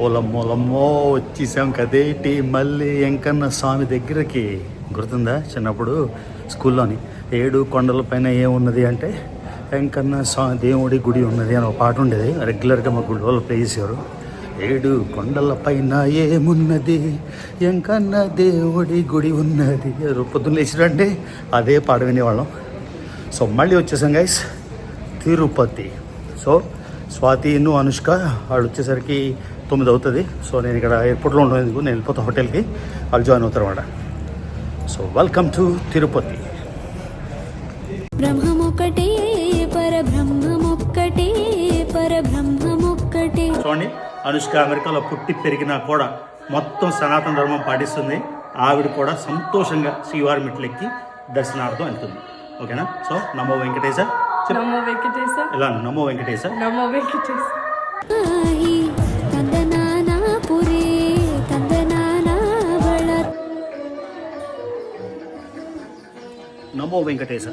ఓలమ్మోలమ్మో వచ్చేసాం కదేటి మళ్ళీ వెంకన్న స్వామి దగ్గరికి. గుర్తుందా చిన్నప్పుడు స్కూల్లోని 7 కొండలపైన ఏమున్నది అంటే వెంకన్న స్వామి దేవుడి గుడి ఉన్నది అని ఒక పాట ఉండేది. రెగ్యులర్గా మా గుడిలో ప్లే చేసేవారు. 7 కొండలపైన ఏమున్నది వెంకన్న దేవుడి గుడి ఉన్నది. పొద్దున్న లేచిరంటే అదే పాట వినేవాళ్ళం. సో మళ్ళీ వచ్చేసాం గైస్ తిరుపతి. సో స్వాతి అనుష్క వాళ్ళు వచ్చేసరికి 9 అవుతుంది. సో నేను ఇక్కడ ఎయిర్పోర్ట్లో ఉండేందుకు నేను వెళ్ళిపోతా హోటల్కి, వాళ్ళు జాయిన్ అవుతారు అన్నమాట. So welcome to Tirupati. బ్రహ్మమొక్కటే పరబ్రహ్మమొక్కటే పరబ్రహ్మమొక్కటే. చూడండి, అనుష్క అమెరికాలో పుట్టి పెరిగినా కూడా మొత్తం సనాతన ధర్మం పాటిస్తుంది. ఆవిడ కూడా సంతోషంగా శ్రీవారి మెట్లెక్కి దర్శనార్థం వెళ్తుంది. ఓకేనా? సో నమో వెంకటేశ, నమో వెంకటేశ, ఇలా నమో వెంకటేశ, నమో వెంకటేశ. నమో వెంకటేశ.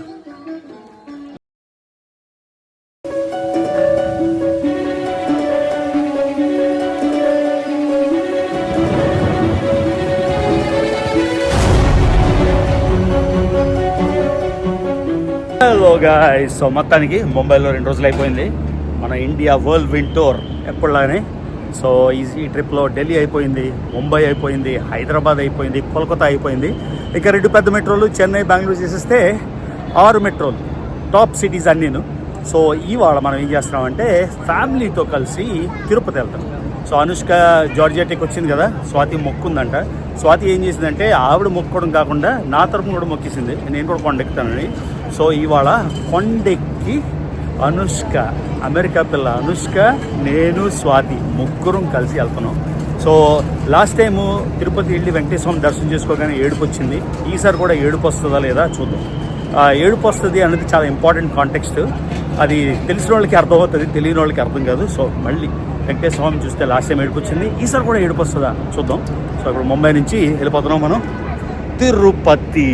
హలో గాయ్స్, సో మొత్తానికి ముంబైలో 2 రోజులు అయిపోయింది. మన ఇండియా వరల్డ్ విన్ టూర్ ఎప్పుడులానే. సో ఈ ట్రిప్లో ఢిల్లీ అయిపోయింది, ముంబై అయిపోయింది, హైదరాబాద్ అయిపోయింది, కోల్కతా అయిపోయింది. ఇక 2 పెద్ద మెట్రోలు చెన్నై, బెంగళూరు చేసేస్తే 6 మెట్రోలు, టాప్ సిటీస్ అన్నీను. సో ఇవాళ మనం ఏం చేస్తున్నామంటే ఫ్యామిలీతో కలిసి తిరుపతి వెళ్తాం. సో అనుష్క జార్జియాటిక్ వచ్చింది కదా, స్వాతి మొక్కుందంట. స్వాతి ఏం చేసిందంటే ఆవిడ మొక్కుకోవడం కాకుండా నా తరపున కూడా మొక్కేసింది, నేను కూడా కొండెక్కుతానని. సో ఇవాళ కొండెక్కి అనుష్క, అమెరికా పిల్ల అనుష్క, నేను, స్వాతి ముగ్గురం కలిసి వెళ్తున్నాం. సో లాస్ట్ టైము తిరుపతి వెళ్ళి వెంకటేశ్వరం దర్శనం చేసుకోగానే ఏడుపు వచ్చింది. ఈసారి కూడా ఏడుపు వస్తుందా లేదా చూద్దాం. ఏడుపు వస్తుంది అనేది చాలా ఇంపార్టెంట్ కాంటెక్స్ట్. అది తెలిసిన వాళ్ళకి అర్థమవుతుంది, తెలియని వాళ్ళకి అర్థం కాదు. సో మళ్ళీ వెంకటేశ్వర స్వామిని చూస్తే లాస్ట్ టైం ఏడుపు వచ్చింది, ఈసారి కూడా ఏడుపు వస్తుందా చూద్దాం. సో ఇప్పుడు ముంబై నుంచి వెళ్ళిపోతున్నాం మనం తిరుపతి.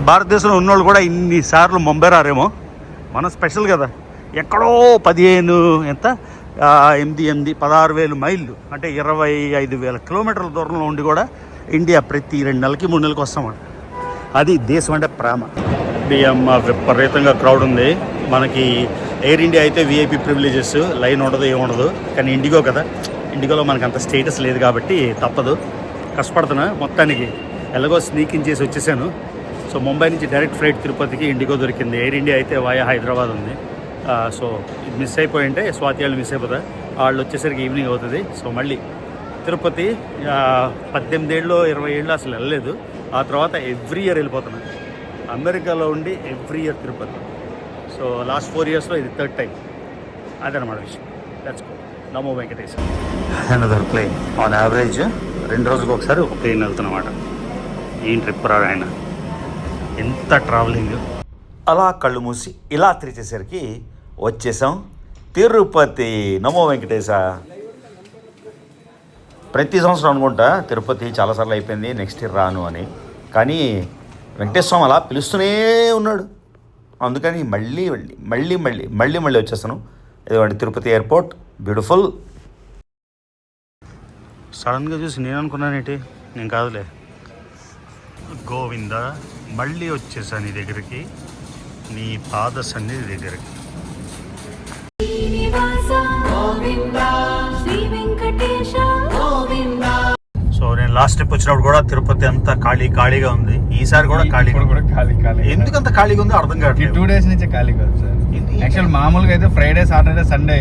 భారతదేశంలో ఉన్నోళ్ళు కూడా ఇన్నిసార్లు ముంబై రారేమో, మనం స్పెషల్ కదా. ఎక్కడో 16,000 మైళ్ళు అంటే 25,000 కిలోమీటర్ల దూరంలో ఉండి కూడా ఇండియా ప్రతి 2 నెలలకి 3 నెలలకి వస్తామంట. అది దేశం అంటే ప్రేమ. విపరీతంగా క్రౌడ్ ఉంది. మనకి ఎయిర్ ఇండియా అయితే విఐపి ప్రివిలేజెస్, లైన్ ఉండదు, ఏముండదు. కానీ ఇండిగో కదా, ఇండిగోలో మనకు అంత స్టేటస్ లేదు కాబట్టి తప్పదు, కష్టపడుతున్నా. మొత్తానికి ఎలాగో స్నీకింగ్ చేసి వచ్చేసాను. సో ముంబై నుంచి డైరెక్ట్ ఫ్లైట్ తిరుపతికి ఇండిగో దొరికింది. ఎయిర్ ఇండియా అయితే వాయా హైదరాబాద్ ఉంది. సో ఇది మిస్ అయిపోయింటే స్వాతి వాళ్ళు మిస్ అయిపోతారు. వాళ్ళు వచ్చేసరికి ఈవినింగ్ అవుతుంది. సో మళ్ళీ తిరుపతి 18 ఏళ్ళు 20 ఏళ్ళు అసలు వెళ్ళలేదు. ఆ తర్వాత ఎవ్రీ ఇయర్ వెళ్ళిపోతున్నాను. అమెరికాలో ఉండి every year Tirupati. So last 4 ఇయర్స్లో ఇది 3rd టైం. అదనమాట విషయం. Let's go. నమో Venkatesha. Another plane. On average 2 రోజులకు ఒకసారి ఒక ప్లేన్ వెళ్తున్నమాట. ఏం ట్రిప్ రా ఆయన, ఎంత ట్రావెలింగ్. అలా కళ్ళు మూసి ఇలా తెరిచేసరికి వచ్చేసాం తిరుపతి. నమో వెంకటేశ. ప్రతి సంవత్సరం అనుకుంటా తిరుపతి చాలాసార్లు అయిపోయింది, నెక్స్ట్ ఇయర్ రాను అని. కానీ వెంకటేశ్వర స్వామి అలా పిలుస్తూనే ఉన్నాడు. అందుకని మళ్ళీ వచ్చేస్తాను. ఇదిగోండి తిరుపతి ఎయిర్పోర్ట్, బ్యూటిఫుల్. సడన్గా చూసి నేను అనుకున్నానేంటి, నేను కాదులే. గోవింద, మళ్ళీ వచ్చేసాను నీ దగ్గరికి, నీ పాద సన్నిధి దగ్గరికి. సో నేను లాస్ట్ ట్రిప్ వచ్చినప్పుడు కూడా తిరుపతి అంతా ఖాళీగా ఉంది. ఈసారి కూడా ఖాళీ. ఎందుకంత ఖాళీగా ఉందో అర్థం కావట్లేదు. 2 డేస్ నుంచి ఖాళీగా ఉంది సార్. యాక్చువల్ మామూలుగా అయితే ఫ్రైడే, సాటర్డే, సండే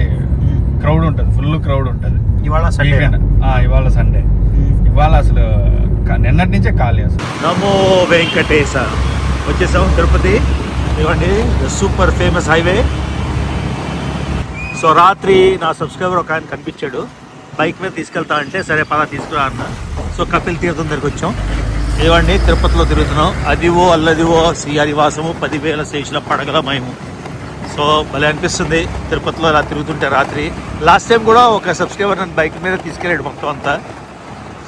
క్రౌడ్ ఉంటుంది, ఫుల్ క్రౌడ్ ఉంటుంది. ఇవాళ సండే. ఇవాళ సండే. ఇవాళ అసలు నిన్నటి నుంచే ఖాళీ అసలు. నమో వెంకటేశ. వచ్చేసాం తిరుపతి. ఇవ్వండి సూపర్ ఫేమస్ హైవే. సో రాత్రి నా సబ్స్క్రైబర్ ఒక ఆయన కనిపించాడు, బైక్ మీద తీసుకెళ్తా అంటే సరే పదా తీసుకురా అన్న. సో కపిల్ తీర్థం దగ్గరికి వచ్చాం. ఇవ్వండి తిరుపతిలో తిరుగుతున్నాం. అదివో అల్లదివో శ్రీహరివాసము 10,000 శేషుల పడగల మహిము. సో భలే అనిపిస్తుంది తిరుపతిలో ఇలా తిరుగుతుంటే రాత్రి. లాస్ట్ టైం కూడా ఒక సబ్స్క్రైబర్ నన్ను బైక్ మీద తీసుకెళ్ళాడు మొత్తం అంతా.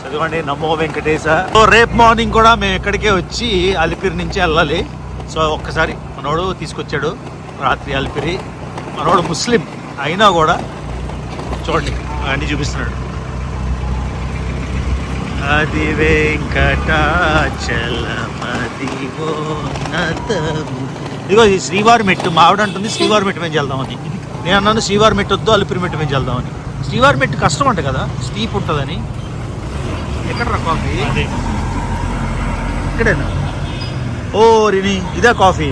చదవండి నమో వెంకటేశ. సో రేపు మార్నింగ్ కూడా మేము ఇక్కడికే వచ్చి అలిపిరి నుంచి వెళ్ళాలి. సో ఒక్కసారి మనోడు తీసుకొచ్చాడు రాత్రి అలిపిరి. మనోడు ముస్లిం అయినా కూడా చూడండి అన్నీ చూపిస్తున్నాడు. అది వెంకటాచలమదివో నతము. ఇదిగో ఇది శ్రీవారి మెట్టు. మా ఆవిడ అంటుంది శ్రీవారి మెట్టు మీద వెళ్దామని. నేను అన్నాను శ్రీవారి మెట్టు వద్దు, అలిపిరి మెట్టు మీద వెళ్దామని. శ్రీవారి మెట్టు కష్టం అంట కదా, స్టీప్ ఉంటుందని. ఎక్కడ రా కాఫీ? ఇక్కడేనా? ఓ రిని, ఇదే కాఫీ.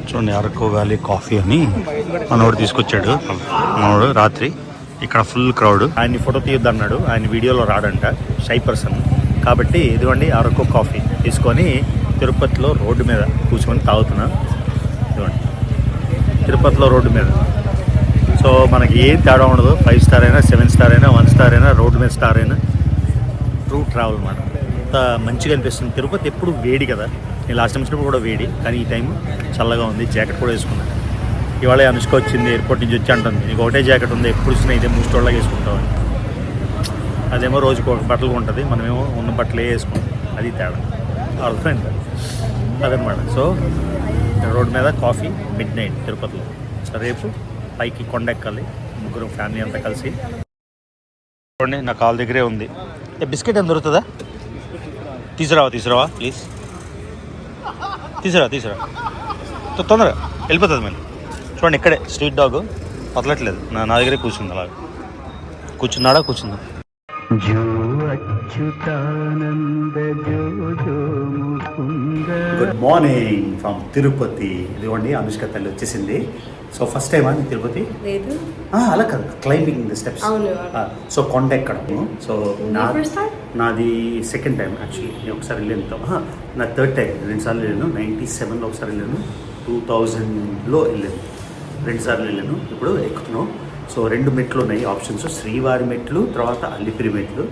చూడండి, అరకు వ్యాలీ కాఫీ అని మనోడు తీసుకొచ్చాడు. మనోడు రాత్రి ఇక్కడ ఫుల్ క్రౌడ్. ఆయన్ని ఫోటో తీయొద్దు అన్నాడు, ఆయన వీడియోలో రాడంట, షై పర్సన్ కాబట్టి. ఇదిగోండి అరకు కాఫీ తీసుకొని తిరుపతిలో రోడ్డు మీద కూర్చొని తాగుతున్నా. ఇదిగోండి తిరుపతిలో రోడ్డు మీద. సో మనకి ఏం తేడా ఉండదు, 5 స్టార్ అయినా 7 స్టార్ అయినా 1 స్టార్ అయినా రోడ్డు మీద స్టార్ అయినా ట్రూ ట్రావెల్ మాట. అంత మంచిగా అనిపిస్తుంది. తిరుపతి ఎప్పుడు వేడి కదా, నేను లాస్ట్ టైం వచ్చినప్పుడు కూడా వేడి, కానీ ఈ టైం చల్లగా ఉంది. జాకెట్ కూడా వేసుకున్నాను. ఇవాళ అనుష్క వచ్చింది ఎయిర్పోర్ట్ నుంచి వచ్చి అంటుంది, నీకు ఒకటే జాకెట్ ఉంది, ఎప్పుడు వచ్చినా ఇదే మూస్టోళ్ళగా వేసుకుంటామని. అదేమో రోజుకు ఒక బట్టలు ఉంటుంది, మనమేమో ఉన్న బట్టలే వేసుకుంటాం. అది తేడా, అర్థమైంది అదనమాట. సో రోడ్డు మీద కాఫీ మిడ్ నైట్ తిరుపతిలో. సో రేపు పైకి కొండ ఎక్కాలి, ముగ్గురు ఫ్యామిలీ అంతా కలిసి. చూడండి నా కాల్ దగ్గరే ఉంది. బిస్కెట్ ఏం దొరుకుతుందా? తీసుకురావా ప్లీజ్, తీసుకురా తొందరగా వెళ్ళిపోతుంది మళ్ళీ. చూడండి ఇక్కడే స్ట్రీట్ డాగ్ వదలట్లేదు, నా దగ్గరే కూర్చుంది. అలాగే కూర్చుందా? Good morning from Tirupati. ఇదిగోండి అనుష్క తల్లి వచ్చేసింది. సో ఫస్ట్ టైమా నీకు తిరుపతి? లేదు. అలా కాదు, క్లైంబింగ్ ది స్టెప్స్. సో కొండ ఎక్కడము. సో నాది సెకండ్ టైం యాక్చువల్లీ. నేను ఒకసారి వెళ్ళాను, నా థర్డ్ టైం. 2 సార్లు వెళ్ళాను. 97లో ఒకసారి వెళ్ళాను, 2000లో వెళ్ళాను, 2 సార్లు వెళ్ళాను. ఇప్పుడు ఎక్కుతున్నాం. సో 2 మెట్లు ఉన్నాయి ఆప్షన్స్, శ్రీవారి మెట్లు తర్వాత అలిపిరి మెట్లు.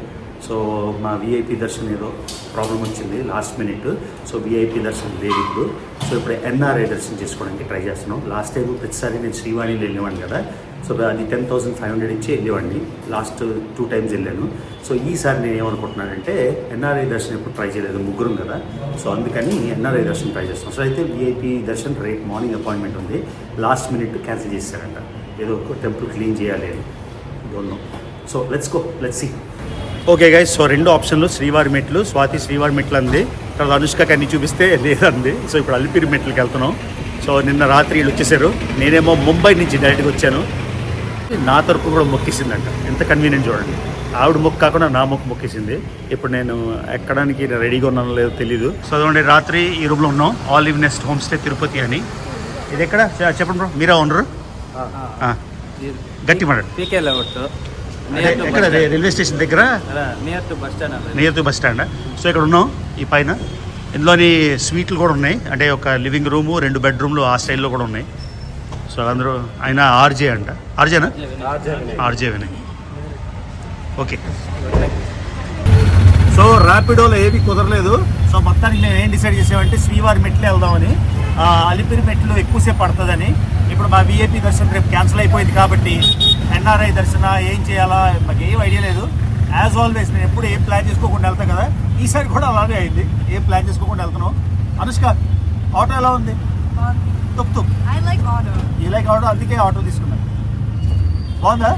సో మా విఐపి దర్శనం ఏదో ప్రాబ్లం వచ్చింది లాస్ట్ మినిట్. సో విఐపి దర్శనం లేదు ఇప్పుడు. సో ఇప్పుడు ఎన్ఆర్ఐ దర్శనం చేసుకోవడానికి ట్రై చేస్తున్నాం. లాస్ట్ టైం ప్రతిసారి నేను శ్రీవాణిలో వెళ్ళేవాడిని కదా, సో అది 10,500 ఇచ్చి వెళ్ళేవాడిని. లాస్ట్ 2 టైమ్స్ వెళ్ళాను. సో ఈసారి నేను ఏమనుకుంటున్నానంటే ఎన్ఆర్ఐ దర్శనం ఎప్పుడు ట్రై చేయలేదు, ముగ్గురం కదా, సో అందుకని ఎన్ఆర్ఐ దర్శనం ట్రై చేస్తాం. సో అయితే విఐపి దర్శనం రేపు మార్నింగ్ అపాయింట్మెంట్ ఉంది, లాస్ట్ మినిట్ క్యాన్సిల్ చేశారంట. ఏదో ఒక టెంపుల్ క్లీన్ చేయాలి అని. Don't know. So let's see. Okay guys, so 2 ఆప్షన్లు, శ్రీవారి మెట్లు. స్వాతి శ్రీవారి మెట్లు అంది, తర్వాత అనుష్కకి అన్ని చూపిస్తే లేదండి. సో ఇప్పుడు అలిపిరి మెట్లకి వెళ్తున్నాం. సో నిన్న రాత్రి వీళ్ళు వచ్చేసారు, నేనేమో ముంబై నుంచి డైరెక్ట్గా వచ్చాను. నా తరపు కూడా మొక్కేసిందంట, ఎంత కన్వీనియంట్ చూడండి. ఆవిడ మొక్కు కాకుండా నా మొక్కేసింది. ఇప్పుడు నేను ఎక్కడానికి రెడీగా ఉన్నానో లేదో తెలీదు. సో అదొండి రాత్రి ఈ రూమ్లో ఉన్నాం, Olive Nest Home Stay Tirupati అని. ఇది ఎక్కడ చెప్పండి బ్రో, మీరా ఓనరు? గట్టి మాట్లాడు. ఎక్కడ? రైల్వే స్టేషన్ దగ్గర, near to bus stand. So ఇక్కడ ఉన్నాం ఈ పైన. ఇందులోని స్వీట్లు కూడా ఉన్నాయి, అంటే ఒక లివింగ్ రూము, 2 బెడ్రూమ్లు ఆ స్టైల్లో కూడా ఉన్నాయి. సో అందరూ ఆయన ఆర్జే అంట. ఆర్జేనా? ఆర్జే వినయ్. ఓకే. సో ర్యాపిడోలో ఏవి కుదరలేదు. సో మొత్తానికి నేను ఏం డిసైడ్ చేసామంటే శ్రీవారి మెట్లే వెళ్దామని. అలిపిరి మెట్లు ఎక్కువసేపు పడుతుందని. ఇప్పుడు మా విఐపి దర్శనం రేపు క్యాన్సిల్ అయిపోయింది కాబట్టి ఎన్ఆర్ఐ దర్శన ఏం చేయాలా మాకు ఏం ఐడియా లేదు. యాజ్ ఆల్వేస్ నేను ఎప్పుడు ఏం ప్లాన్ చేసుకోకుండా వెళ్తాను కదా, ఈసారి కూడా అలానే అయింది, ఏం ప్లాన్ చేసుకోకుండా వెళ్తున్నాం. అనుష్క ఆటో ఎలా ఉంది? తుక్ ఈ లైక్ ఆటో, అందుకే ఆటో తీసుకున్నాను. బాగుందా?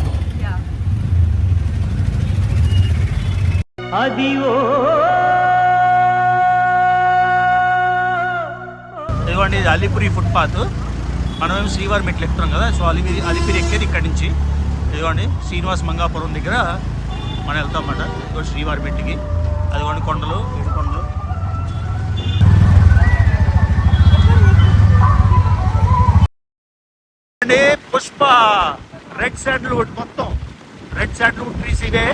ఇదిగోండి ఇది అలిపిరి ఫుట్పాత్. మనమేమో శ్రీవారి మెట్లు ఎక్కుతున్నాం కదా, సో అలిపిరి ఎక్కేది ఇక్కడి నుంచి. ఇదిగోండి శ్రీనివాస్ మంగాపురం దగ్గర మనం వెళ్తాం అన్నమాట. ఇదిగో శ్రీవారి మెట్టికి. అదిగోండి కొండలు, 7 కొండలు. పుష్ప రెడ్ శాండల్వుడ్, మొత్తం రెడ్ శాండల్వుడ్ ట్రీస్ ఇవే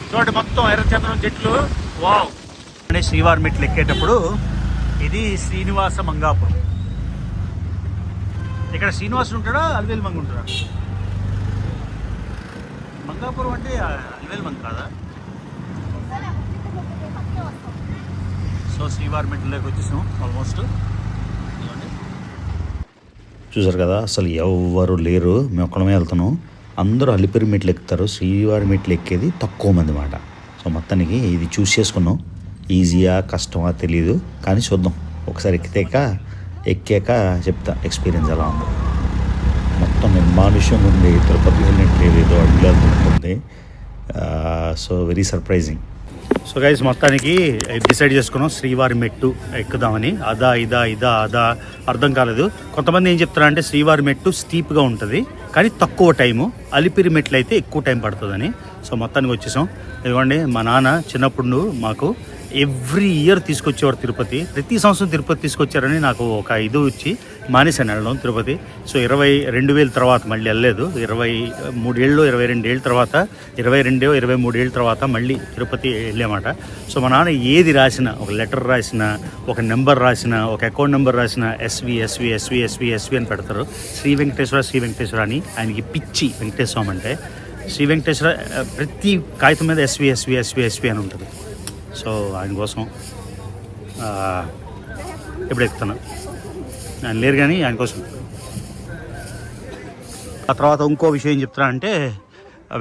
చూడండి, మొత్తం ఎర్రచందనం చెట్లు. వావ్. అంటే శ్రీవారి మెట్లు ఎక్కేటప్పుడు ఇది శ్రీనివాస మంగాపురం. ఇక్కడ శ్రీనివాసుడు ఉంటాడా, అలివేలు మంగ ఉంటాడా? మంగాపురం అంటే అలివేలు మంగ కాదా? సో శ్రీవారి మెట్లలోకి వచ్చేసాం ఆల్మోస్ట్. చూసారు కదా, అసలు ఎవరు లేరు, మేము ఒక్కడమే వెళ్తున్నాం. అందరూ అలిపిరి మెట్లు ఎక్కుతారు, శ్రీవారి మెట్లు ఎక్కేది తక్కువ మంది మాట. సో మొత్తానికి ఇది చూస్ చేసుకున్నాం. ఈజీయా కష్టమా తెలీదు, కానీ చూద్దాం. ఒకసారి ఎక్కాక చెప్తా ఎక్స్పీరియన్స్ ఎలా ఉందో. మొత్తం నిర్మానుష్యంగా ఉంది, తిరుపతి వెళ్ళినట్లేదు, ఏదో అడుగులు వెళ్తుంటుంది. So very surprising. So guys మొత్తానికి డిసైడ్ చేసుకున్నాం శ్రీవారి మెట్టు ఎక్కుదామని. అదా అర్థం కాలేదు. కొంతమంది ఏం చెప్తారంటే శ్రీవారి మెట్టు స్టీప్గా ఉంటుంది కానీ తక్కువ టైము, అలిపిరి మెట్లు అయితే ఎక్కువ టైం పడుతుందని. సో మొత్తానికి వచ్చేసాం. ఇదిగోండి మా నాన్న చిన్నప్పుడు మాకు ఎవ్రీ ఇయర్ తీసుకొచ్చేవారు తిరుపతి. ప్రతి సంవత్సరం తిరుపతి తీసుకొచ్చారని నాకు ఒక ఇది వచ్చి మానేశాను వెళ్ళడం తిరుపతి. సో 2000 తర్వాత మళ్ళీ వెళ్ళలేదు. 23 ఏళ్ళు 22 ఏళ్ళ తర్వాత 23 ఏళ్ళ తర్వాత మళ్ళీ తిరుపతి వెళ్ళామాట. సో మా నాన్న ఏది రాసినా, ఒక లెటర్ రాసినా, ఒక నెంబర్ రాసినా, ఒక అకౌంట్ నెంబర్ రాసినా ఎస్వి అని పెడతారు. శ్రీ వెంకటేశ్వర అని ఆయనకి పిచ్చి వెంకటేశ్వర స్వామి అంటే. శ్రీ వెంకటేశ్వర ప్రతి కాగితం మీద ఎస్వి అని ఉంటుంది. సో ఆయన కోసం ఎప్పుడు ఎక్కుతాను, ఆయన లేరు కానీ ఆయన కోసం. ఆ తర్వాత ఇంకో విషయం ఏం చెప్తున్నా అంటే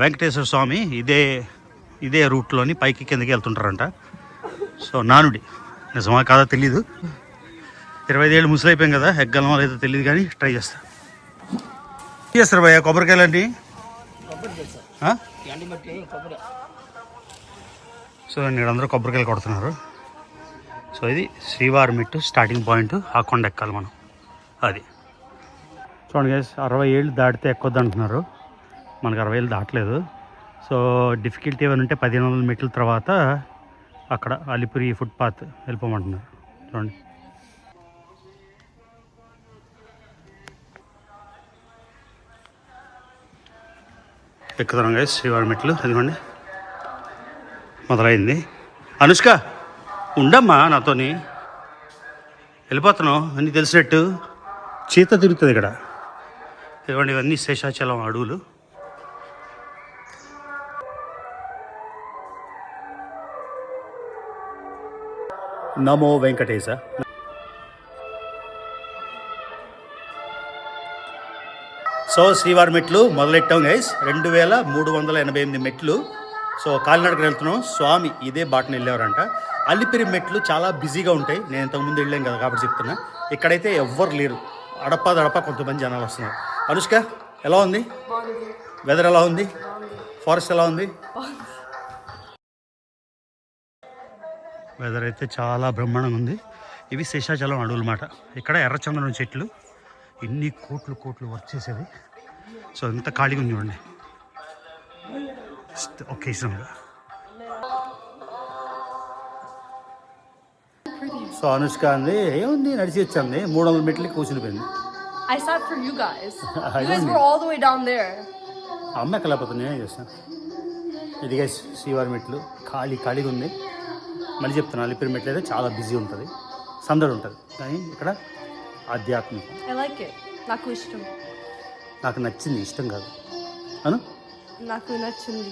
వెంకటేశ్వర స్వామి ఇదే రూట్లోని పైకి కిందకి వెళ్తుంటారంట. సో నానుడి నిజమా కాదా తెలీదు. 25 ఏళ్ళు ముసలైపోయాం కదా, ఎగ్గలమో లేదో తెలియదు కానీ ట్రై చేస్తా. చేస్తారు భయ్య కొబ్బరికాయలండి. సో అందరూ కొబ్బరికాయలు కొడుతున్నారు. సో ఇది శ్రీవారి మెట్టు స్టార్టింగ్ పాయింట్. ఆ కొండ ఎక్కాలి మనం. అది చూడండి గైస్, 60 ఏళ్ళు దాటితే ఎక్కొద్దు అంటున్నారు. మనకు 60 ఏళ్ళు దాటలేదు. సో డిఫికల్టీ ఏమైనా ఉంటే 1500 మెట్ల తర్వాత అక్కడ అలిపిరి ఫుట్పాత్ వెళ్ళిపోమంటున్నారు. చూడండి ఎక్కుతున్నాం గైస్ శ్రీవారి మెట్లు. అదిగోండి మొదలైంది. అనుష్క ఉండమ్మా నాతోని, వెళ్ళిపోతున్నావు అన్నీ తెలిసినట్టు. చీత తిరుగుతుంది ఇక్కడ. ఇవ్వండి ఇవన్నీ శేషాచలం అడవులు. నమో వెంకటేశ. సో శ్రీవారి మెట్లు మొదలెట్టాం గైస్. 2388 మెట్లు. సో కాలినడకన వెళ్తున్నాం. స్వామి ఇదే బాటను వెళ్ళేవారంట. అలిపిరి మెట్లు చాలా బిజీగా ఉంటాయి. నేను ఇంతకుముందు వెళ్ళాం కదా కాబట్టి చెప్తున్నా. ఇక్కడైతే ఎవ్వరు లేరు. అడప కొంతమంది జనాలు వస్తున్నారు. అనుష్క ఎలా ఉంది? వెదర్ ఎలా ఉంది? ఫారెస్ట్ ఎలా ఉంది? వెదర్ అయితే చాలా బ్రహ్మాండంగా ఉంది. ఇవి శేషాచలం అడవులు అన్నమాట. ఇక్కడ ఎర్రచందనం చెట్లు ఎన్ని కోట్లు వర్క్ చేసేది. సో ఎంత ఖాళీగా ఉంది చూడండి. ఒకేషన్గా. సో అనుష్క అంది ఏముంది నడిచి వచ్చింది 300 మెట్లకి కూర్చునిపోయింది. I sat for you guys. You guys were all the way down there. అమ్మ ఎక్కలేకపోతే నేనే చేస్తాను. ఇది గైస్ శ్రీవారి మెట్లు ఖాళీగా ఉంది. మళ్ళీ చెప్తాను, అలిపిరి మెట్లు అయితే చాలా బిజీ ఉంటుంది, సందడి ఉంటుంది. కానీ ఇక్కడ ఆధ్యాత్మికం. I like it. నాకు ఇష్టం. నాకు నచ్చింది, ఇష్టం కాదు అను. నాకు నచ్చింది.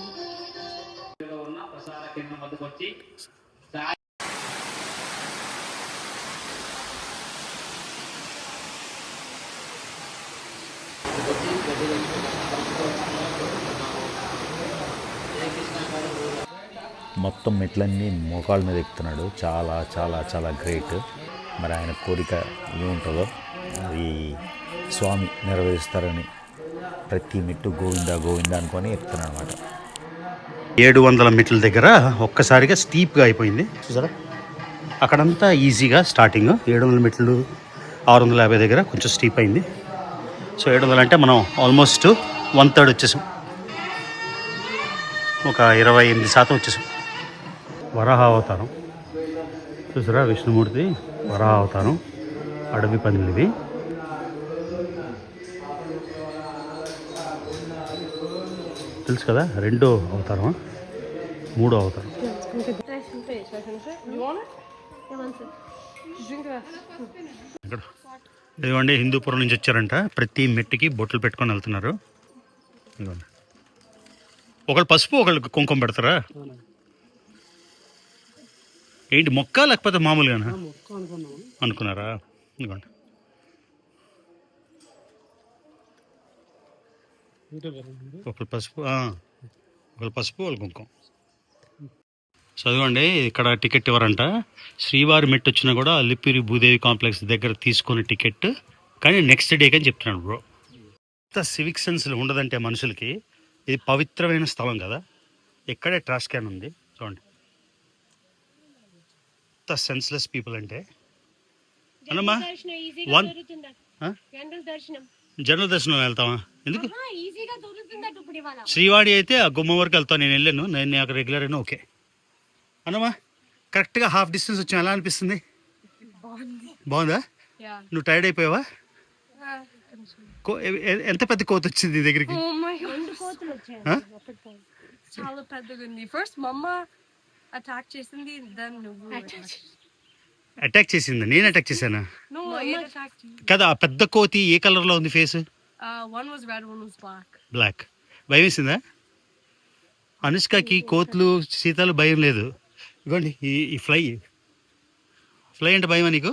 మొత్తం మెట్లన్నీ మోకాళ్ళ మీద ఎక్కుతున్నాడు. చాలా చాలా చాలా గ్రేట్. మరి ఆయన కోరిక ఏముంటుందో అది స్వామి నెరవేరుస్తారని ప్రతి మెట్టు గోవిందా అనుకొని ఎక్కుతున్నాడు అనమాట. 700 మెట్ల దగ్గర ఒక్కసారిగా స్టీప్గా అయిపోయింది చూసారా. అక్కడంతా ఈజీగా స్టార్టింగ్ 700 మెట్లు 650 దగ్గర కొంచెం స్టీప్ అయింది. సో 700 అంటే మనం ఆల్మోస్ట్ 1/3 వచ్చేసాం. ఒక 28% వచ్చేసాం. వరాహ అవతారం చూసారా, విష్ణుమూర్తి వరాహ అవతారం. అడవి పందులు ఇవి. తెలుసు కదా, 2వ అవతారం 3వ అవతారం. ఇక్కడ ఇదిగోండి హిందూపురం నుంచి వచ్చారంట. ప్రతి మెట్టుకి బొట్లు పెట్టుకొని వెళ్తున్నారు. ఇదిగోండి ఒకళ్ళు పసుపు ఒకళ్ళు కుంకుమ పెడతారా ఏంటి? మొక్క లేకపోతే మామూలుగానా అనుకున్నారా? ఇదిగోండి ఒకళ్ళు పసుపు ఒకళ్ళు కుంకుమ. చదవండి ఇక్కడ టికెట్ ఇవ్వరంట. శ్రీవారి మెట్టు వచ్చినా కూడా అలిపిరి భూదేవి కాంప్లెక్స్ దగ్గర తీసుకునే టికెట్, కానీ నెక్స్ట్ డేకి అని చెప్తున్నాడు బ్రో. ఇంత సివిక్ సెన్స్ ఉండదంటే మనుషులకి. ఇది పవిత్రమైన స్థలం కదా. ఇక్కడే ట్రాష్ క్యాన్ ఉంది చూడండి. ఎంత సెన్స్లెస్ పీపుల్ అంటే. అన్నమ్మా వన్ జనరల్ దర్శనం వెళ్తామా? ఎందుకు? శ్రీవాడి అయితే ఆ గుమ్మం వరకు వెళ్తాను, నేను వెళ్ళాను, నేను అక్కడ రెగ్యులర్ అయినా ఓకే. అన్నమ్మా కరెక్ట్గా హాఫ్ డిస్టెన్స్ వచ్చాం, ఎలా అనిపిస్తుంది? బాగుందా? నువ్వు టైర్డ్ అయిపోయావా? ఎంత పెద్ద కోత వచ్చింది దగ్గరికి? చాలా పెద్దగా ఉంది. ఫస్ట్ మమ్మ అటాక్ చేసింది, దెన్ నువ్వు అటాక్ చేసింది. నేను అటాక్ చేశానా? నో అటాక్ కదా. ఆ పెద్ద కోతి ఏ కలర్ లో ఉంది face? One was red, one was black. Black. భయం వేసిందా? అనుష్కకి కోతులు సీతాలు భయం లేదు. ఇదిగోండి ఈ ఫ్లై అంటే భయమా నీకు?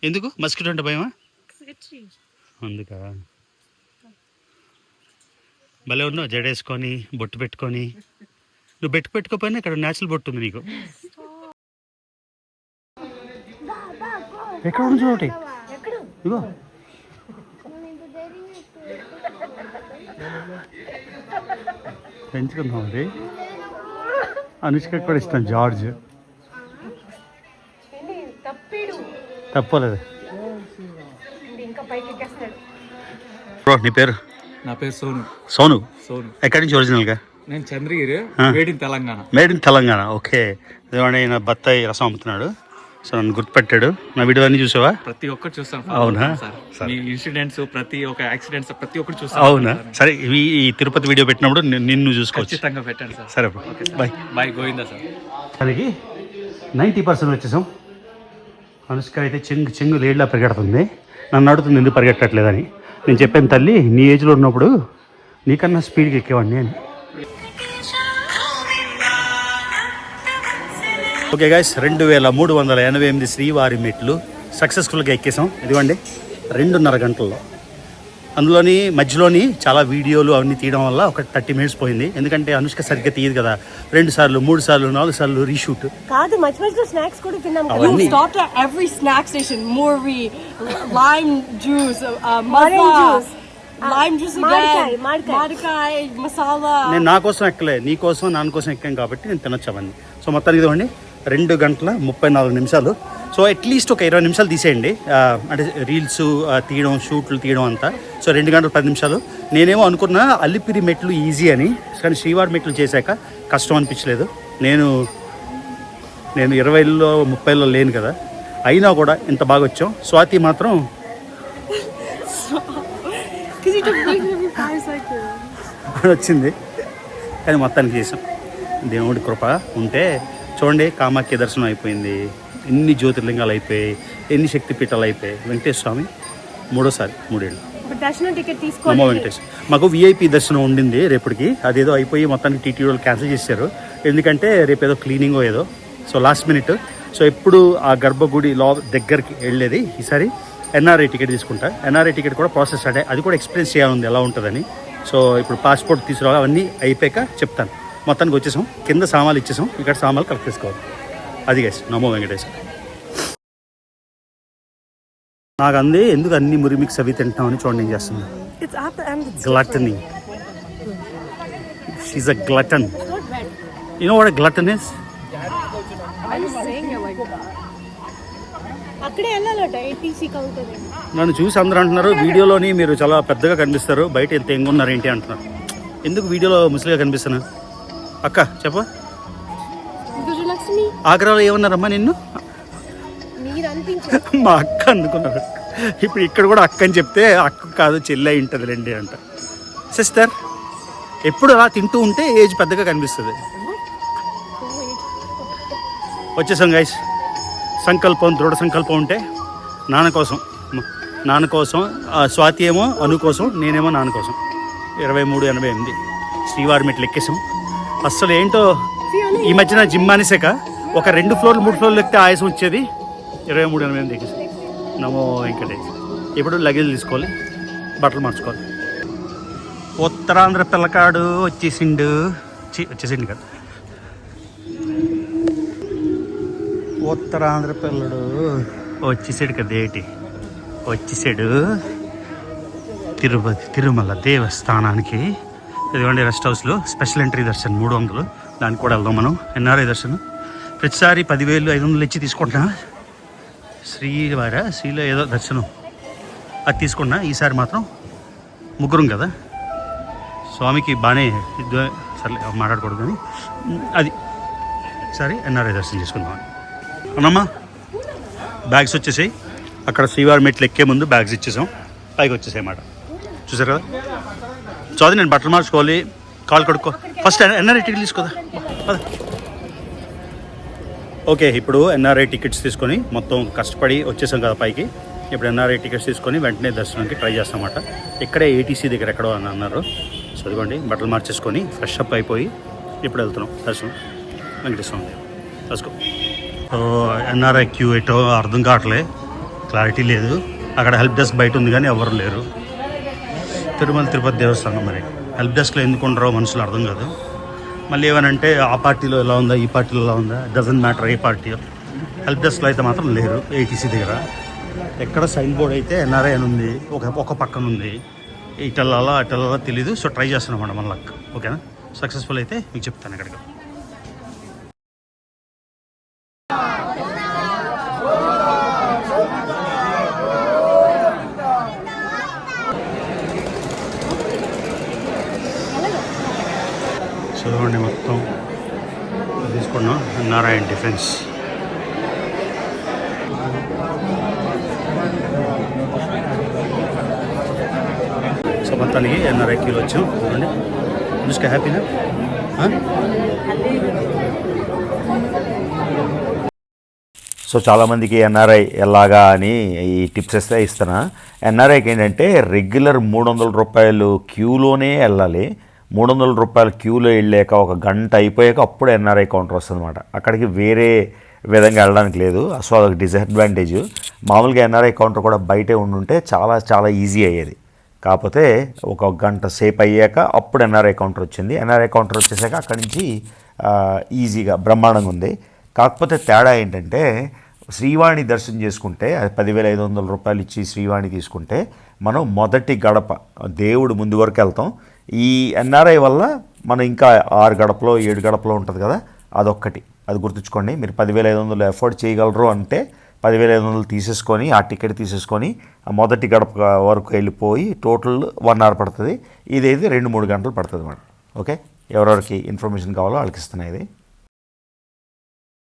ఎందుకు? మస్కిటో అంటే భయమా? అందుకా. భలే ఉన్నావు జడేసుకొని బొట్టు పెట్టుకొని. నువ్వు పెట్టుకోపోయినా ఇక్కడ న్యాచురల్ బొట్టు ఉంది నీకు. ఎక్కడ ఉంది చూడండి. ఇగో పెంచుకుందాం. అది అనుష్క కూడా ఇష్టం. జార్జ్ తప్పలేదు. నీ పేరు? నా పేరు సోను. సోను. సోను. ఎక్కడి నుంచి ఒరిజినల్గా? నేను Chandragiri, made in Telangana. Made in Telangana. Okay. ఇదిగోండి ఈయన బత్తాయి రసం అమ్ముతున్నాడు. సో నన్ను గుర్తుపెట్టాడు. నా వీడియో అన్ని చూసావా? ప్రతి ఒక్కటి చూస్తాను. అవునా? మీ ఇన్సిడెంట్స్, ప్రతి ఒక్క యాక్సిడెంట్స్ ప్రతి ఒక్కటి చూస్తాను. అవునా? సరే, ఈ తిరుపతి వీడియో పెట్టినప్పుడు నిన్ను చూసుకోవచ్చు. ఖచ్చితంగా పెట్టండి సార్. సరే బాయ్. Bye Govinda sir. దానికి 90% వచ్చేసాం. అనుష్క అయితే చెంగు లేడ్లా పరిగెడుతుంది. నన్ను అడుగుతుంది ఎందుకు పరిగెట్టట్లేదని. నేను చెప్పాను, తల్లి నీ ఏజ్లో ఉన్నప్పుడు నీకన్నా స్పీడ్గా ఎక్కేవాడిని అని. ఓకే గైస్, 2388 శ్రీవారి మెట్లు సక్సెస్ఫుల్గా ఎక్కేసాం. ఇదిగోండి 2.5 గంటల్లో. అందులోని మధ్యలోని చాలా వీడియోలు అవన్నీ తీయడం వల్ల ఒక 30 మినిట్స్ పోయింది. ఎందుకంటే అనుష్క సరిగ్గా తీయదు కదా. 2 సార్లు 3 సార్లు 4 సార్లు రీషూట్. కాదు, మధ్య స్నాక్స్ కూడా తిన్నాం. అవన్నీ. You stopped at every snack station. Morri, lime juice, lime juice again. Markai, masala. నేను నా కోసం ఎక్కలే, నీ కోసం నాన్న కోసం ఎక్కాను కాబట్టి నేను తినొచ్చు అవన్నీ. సో మొత్తానికి ఇదిగోండి 2 గంటల 34 నిమిషాలు. సో అట్లీస్ట్ ఒక 20 నిమిషాలు తీసేయండి, అంటే రీల్స్ తీయడం, షూట్లు తీయడం అంతా. సో 2 గంటల 10 నిమిషాలు. నేనేమో అనుకున్నా అల్లిపిరి మెట్లు ఈజీ అని, కానీ శ్రీవారి మెట్లు చేశాక కష్టం అనిపించలేదు. నేను 20లో 30లో లేను కదా, అయినా కూడా ఇంత బాగా వచ్చాం. స్వాతి మాత్రం వచ్చింది, కానీ మొత్తానికి చేసాం. దేవుడి కృప ఉంటే చూడండి, కామాఖ్య దర్శనం అయిపోయింది, ఎన్ని జ్యోతిర్లింగాలు అయిపోయాయి, ఎన్ని శక్తిపీఠాలు అయిపోయాయి. వెంకటేశ్వర స్వామి 3వ సారి 3 ఏళ్ళు. దర్శనం టికెట్ నమో తీసుకోవాలి. వెంకటేశ్వర. మాకు విఐపి దర్శనం ఉండింది రేపటికి, అదేదో అయిపోయి మొత్తానికి టీటీ వాళ్ళు క్యాన్సిల్ చేశారు. ఎందుకంటే రేపు ఏదో క్లీనింగ్ ఏదో. So last minute. సో ఎప్పుడు ఆ గర్భగుడి దగ్గరికి వెళ్ళేది ఈసారి ఎన్ఆర్ఐ టికెట్ తీసుకుంటా. ఎన్ఆర్ఐ టికెట్ కూడా ప్రాసెస్ అంటే అది కూడా ఎక్స్పీరియన్స్ చేయాలి ఎలా ఉంటుందని. సో ఇప్పుడు పాస్పోర్ట్ తీసుకురావాలి, అవన్నీ అయిపోయాక చెప్తాను. మొత్తానికి వచ్చేసాం. కింద సామాన్లు ఇచ్చేసాం, ఇక్కడ సామాన్లు కలెక్ట్ చేసుకోవాలి. అది గైస్ నమో వెంకటేశ్వర. నాకు అంది ఎందుకు అన్ని మురి మిక్స్ అవి తింటామని చూడండి ఏం చేస్తుంది. Gluttony. She a glutton. You know what a glutton is? అక్కడే వెళ్ళాలట ఏటీసీ కౌంటర్. నన్ను చూసి అందరూ అంటున్నారు వీడియోలోని మీరు చాలా పెద్దగా కనిపిస్తారు, బయట ఎంత ఎంగున్నారు ఏంటి అంటున్నారు. ఎందుకు వీడియోలో ముసలిగా కనిపిస్తున్నా? అక్క చెప్ప. ఆగ్రాలో ఏమన్నారమ్మా నిన్ను? మా అక్క అనుకున్నారు. ఇప్పుడు ఇక్కడ కూడా అక్క అని చెప్తే అక్క కాదు చెల్లి అయి ఉంటుంది రండి అంట. సిస్టర్ ఎప్పుడు అలా తింటూ ఉంటే ఏజ్ పెద్దగా కనిపిస్తుంది. వచ్చేసాం గైస్. సంకల్పం, దృఢ సంకల్పం ఉంటే నాన్న కోసం స్వాతి ఏమో అను కోసం, నేనేమో నాన్న కోసం. 2388 శ్రీవారి మెట్లు ఎక్కేసాం. అస్సలు ఏంటో ఈ మధ్యన జిమ్ అనేసాక ఒక 2 ఫ్లోర్లు 3 ఫ్లోర్లు ఎక్కితే ఆయాసం వచ్చేది. 2388 ఎక్కేసాం. నమో వెంకటేష్. ఇప్పుడు లగేజ్ తీసుకోవాలి, బట్టలు మార్చుకోవాలి. ఉత్తరాంధ్ర పిల్లకాడు వచ్చేసిండు కదా. ఉత్తరాంధ్ర పిల్లడు వచ్చేసాడు కదా. ఏంటి వచ్చేసాడు? తిరుమల దేవస్థానానికి ఇదిగోండి రెస్ట్ హౌస్లో స్పెషల్ ఎంట్రీ దర్శనం 300, దానికి కూడా వెళ్దాం మనం. ఎన్ఆర్ఐ దర్శనం ప్రతిసారి 10,000 500 ఇచ్చి తీసుకుంటున్నా. శ్రీలో ఏదో దర్శనం అది తీసుకున్నా. ఈసారి మాత్రం ముగ్గురం కదా, స్వామికి బాగానే సర్లే మాట్లాడకూడదు కానీ అది సరే ఎన్ఆర్ఐ దర్శనం చేసుకుందాం. అవునమ్మా, బ్యాగ్స్ వచ్చేసాయి. అక్కడ శ్రీవారి మెట్లు ఎక్కే ముందు బ్యాగ్స్ ఇచ్చేసాం, పైకి వచ్చేసాయి అన్నమాట. చూసారు కదా. సో అది నేను బట్టలు మార్చుకోవాలి, కాల్ కడుక్కో. ఫస్ట్ ఎన్ఆర్ఐ టికెట్ తీసుకోదా. ఓకే, ఇప్పుడు ఎన్ఆర్ఐ టికెట్స్ తీసుకొని మొత్తం కష్టపడి వచ్చేసాం కదా పైకి. ఇప్పుడు ఎన్ఆర్ఐ టికెట్స్ తీసుకొని వెంటనే దర్శనానికి ట్రై చేస్తామన్నమాట. ఇక్కడే ఏటీసీ దగ్గర ఎక్కడో అని అన్నారు. సో అదిగోండి బట్టలు మార్చేసుకొని ఫ్రెష్ అప్ అయిపోయి ఇప్పుడు వెళ్తున్నాం దర్శనం Venkateswara Swamy. Let's go. So NRI queue ఎటో అర్థం కావట్లే, క్లారిటీ లేదు. అక్కడ హెల్ప్ డెస్క్ బయట ఉంది కానీ ఎవరు లేరు. తిరుమల తిరుపతి దేవస్థానం, మరి హెల్ప్ డెస్క్లో ఎందుకు ఉండరో మనుషులు అర్థం కాదు. మళ్ళీ ఏమనంటే ఆ పార్టీలో ఎలా ఉందా, ఈ పార్టీలో ఎలా ఉందా, డజంట్ మ్యాటర్ ఏ పార్టీ. హెల్ప్ డెస్క్లో అయితే మాత్రం లేరు. ఏటీసీ దగ్గర ఎక్కడ సైన్ బోర్డ్ అయితే ఎన్ఆర్ఐ అని ఉంది, ఒక పక్కన ఉంది. ఇటల్లాలా అటల్లాలా తెలీదు. సో ట్రై చేస్తున్నాం అన్నమాట మన లక్. ఓకేనా, సక్సెస్ఫుల్ అయితే మీకు చెప్తాను ఎక్కడికి. చూడండి మొత్తం తీసుకున్నాం నారాయణ డిఫెన్స్. సో మొత్తానికి ఎన్ఆర్ఐ క్యూలో వచ్చాం. చూడండి అనుష్క హ్యాపీనా? సో చాలామందికి ఎన్ఆర్ఐ ఎలాగా అని ఈ టిప్స్ ఇస్తే ఇస్తున్నా. ఎన్ఆర్ఐకి ఏంటంటే రెగ్యులర్ 300 రూపాయలు క్యూలోనే వెళ్ళాలి. 300 రూపాయలు క్యూలో వెళ్ళాక 1 గంట అయిపోయాక అప్పుడు ఎన్ఆర్ఐ కౌంటర్ వస్తుంది అనమాట. అక్కడికి వేరే విధంగా వెళ్ళడానికి లేదు. సో అదొక డిసడ్వాంటేజ్. మామూలుగా ఎన్ఆర్ఐ కౌంటర్ కూడా బయటే ఉండుంటే చాలా ఈజీ అయ్యేది. కాకపోతే 1 గంట సేపు అయ్యాక అప్పుడు ఎన్ఆర్ఐ కౌంటర్ వచ్చింది. ఎన్ఆర్ఐ కౌంటర్ వచ్చేసాక అక్కడి నుంచి ఈజీగా బ్రహ్మాండంగా ఉంది. కాకపోతే తేడా ఏంటంటే శ్రీవాణి దర్శనం చేసుకుంటే అది 10,500 రూపాయలు ఇచ్చి శ్రీవాణి తీసుకుంటే మనం మొదటి గడప దేవుడు ముందు వరకు వెళ్తాం. ఈ ఎన్ఆర్ఐ వల్ల మనం ఇంకా 6 గడపలో 7 గడపలో ఉంటుంది కదా, అదొక్కటి. అది గుర్తుంచుకోండి. మీరు 10,500 ఎఫోర్డ్ చేయగలరు అంటే 10,500 తీసేసుకొని ఆ టికెట్ తీసేసుకొని ఆ మొదటి గడప వరకు వెళ్ళిపోయి టోటల్ 1 అవర్ పడుతుంది. ఇదైతే 2-3 గంటలు పడుతుంది మేడం. ఓకే, ఎవరెవరికి ఇన్ఫర్మేషన్ కావాలో వాళ్ళకి ఇస్తున్నాయి. ఇది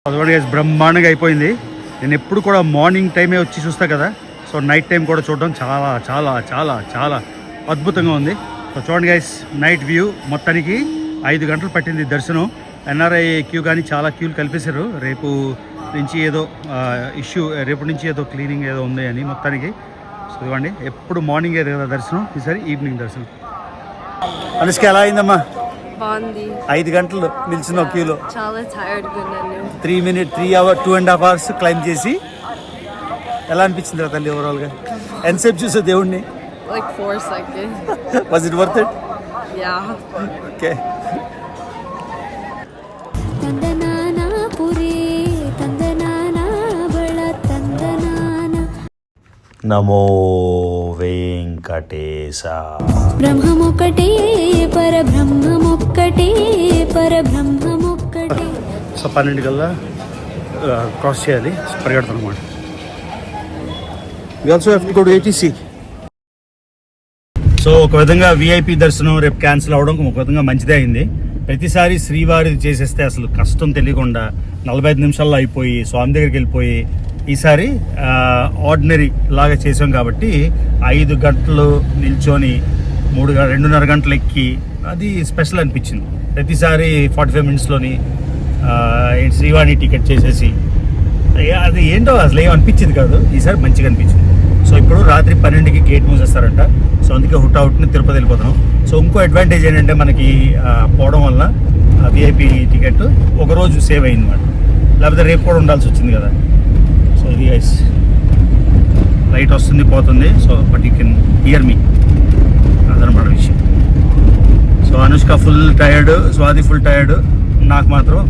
అదొకటి బ్రహ్మాండంగా అయిపోయింది. నేను ఎప్పుడు కూడా మార్నింగ్ టైమే వచ్చి చూస్తా కదా. సో నైట్ టైం కూడా చూడడం చాలా అద్భుతంగా ఉంది. సో చూడండి గైస్, నైట్ వ్యూ. మొత్తానికి 5 గంటలు పట్టింది దర్శనం. ఎన్ఆర్ఐ క్యూ కానీ చాలా క్యూలు కల్పేశారు. రేపు నుంచి ఏదో రేపు నుంచి ఏదో క్లీనింగ్ ఏదో ఉంది అని మొత్తానికి. సో ఇవ్వండి, ఎప్పుడు మార్నింగ్ ఏదో కదా దర్శనం, ఈసారి ఈవినింగ్ దర్శనం. అనుష్క ఎలా అయిందమ్మా? బాగుంది. 5 గంటలు నిల్చున్నావు క్యూలో. చాలా టైర్డ్గా ఉన్నాను. 3 hours 2.5 hours క్లైమ్ చేసి ఎలా అనిపించింది రా తల్లి ఓవరాల్గా? ఎంతసేపు చూసావు దేవుడిని? Like 4 seconds. Was it worth it? Yeah. Okay. ತಂದನಾನ ಪುರೇ ತಂದನಾನ ಬಳ ತಂದನಾನ నమో వెంకటేశ. బ్రహ్మమొక్కటే పరబ్రహ్మమొక్కటే పరబ్రహ్మమొక్కటే. సో 12 కల్లా క్రాస్ చేయాలి. పరిగెడతాం అనమాట. We also have to go to ATC. So ఒక విధంగా విఐపి దర్శనం రేపు క్యాన్సిల్ అవ్వడం ఒక విధంగా మంచిదే అయింది. ప్రతిసారి శ్రీవారి చేసేస్తే అసలు కష్టం తెలియకుండా 45 నిమిషాల్లో అయిపోయి స్వామి దగ్గరికి వెళ్ళిపోయి, ఈసారి ఆర్డినరీ లాగా చేసాం కాబట్టి 5 గంటలు నిల్చొని 2.5 గంటలు ఎక్కి అది స్పెషల్ అనిపించింది. ప్రతిసారి 45 మినిట్స్లోని శ్రీవాణి టికెట్ చేసేసి అది ఏంటో అసలు ఏం అనిపించింది కాదు. ఈసారి మంచిగా అనిపించింది. సో ఇప్పుడు రాత్రి 12కి గేట్ మూసేస్తారంట. సో అందుకే హుటాహుట్ని తిరుపతి వెళ్ళిపోతున్నాం. సో ఇంకో అడ్వాంటేజ్ ఏంటంటే మనకి పోవడం వల్ల విఐపి టికెట్ ఒకరోజు సేవ్ అయింది అన్నమాట. లేకపోతే రేపు కూడా ఉండాల్సి వచ్చింది కదా. సో ఇది గైస్, లైట్ వస్తుంది పోతుంది. So but you can hear me, అదనమాట విషయం. So Anushka full tired, Swathi full tired. నాకు మాత్రం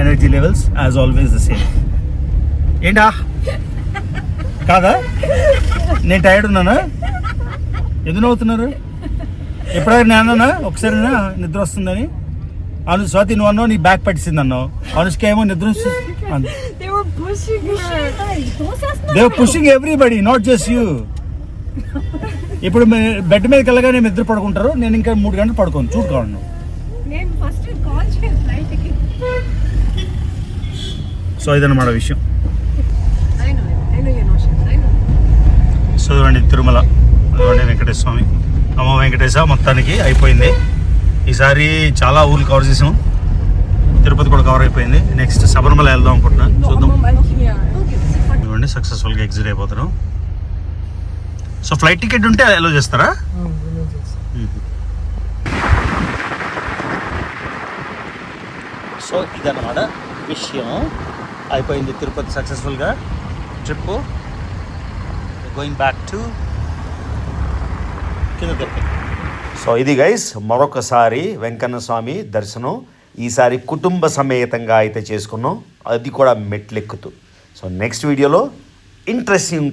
energy levels as always the same. ఏంటా కాదా? నేను టైర్డ్ ఉన్నానా? ఎందుకు నవ్వుతున్నారు? ఎప్పుడైనా నేను అన్నా ఒకసారి నిద్ర వస్తుందని స్వాతి నువ్వు అన్నావు నీ బ్యాగ్ పట్టింది అన్నావు అనుష్క ఏమో నిద్ర They were pushing her. They pushing everybody not just you. ఇప్పుడు బెడ్ మీదకి వెళ్ళగానే నిద్ర పడుకుంటారు, నేను ఇంకా 3 గంటలు పడుకోను చూడుకోను. నేను ఫస్ట్ కాల్ చేయాలి ఫ్లైట్కి. సో ఇదన్నమాట విషయం. I know your notion. I know. So చూడండి తిరుమల, అదిగోండి వెంకటేశ్వర స్వామి, అమ్మ వెంకటేశ మొత్తానికి అయిపోయింది. ఈసారి చాలా ఊర్లు కవర్ చేసాం, తిరుపతి కూడా కవర్ అయిపోయింది. నెక్స్ట్ శబరిమల వెళ్దాం అనుకుంటున్నా, చూద్దాం. ఇవ్వండి సక్సెస్ఫుల్గా ఎగ్జిట్ అయిపోతారు. సో ఫ్లైట్ టికెట్ ఉంటే అలో చేస్తారా? సో ఇదన్నమాట విషయం. అయిపోయింది తిరుపతి సక్సెస్ఫుల్గా ట్రిప్. గోయింగ్ బ్యాక్ టు కింద తిరుపతి. సో ఇది గైస్ మరొకసారి వెంకన్న స్వామి దర్శనం. ఈసారి కుటుంబ సమేతంగా అయితే చేసుకున్నాం, అది కూడా మెట్లెక్కుతూ. సో నెక్స్ట్ వీడియోలో ఇంట్రెస్టింగ్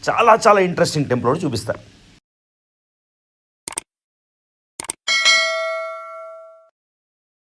చాలా చాలా ఇంట్రెస్టింగ్ టెంపుల్ చూపిస్తాను.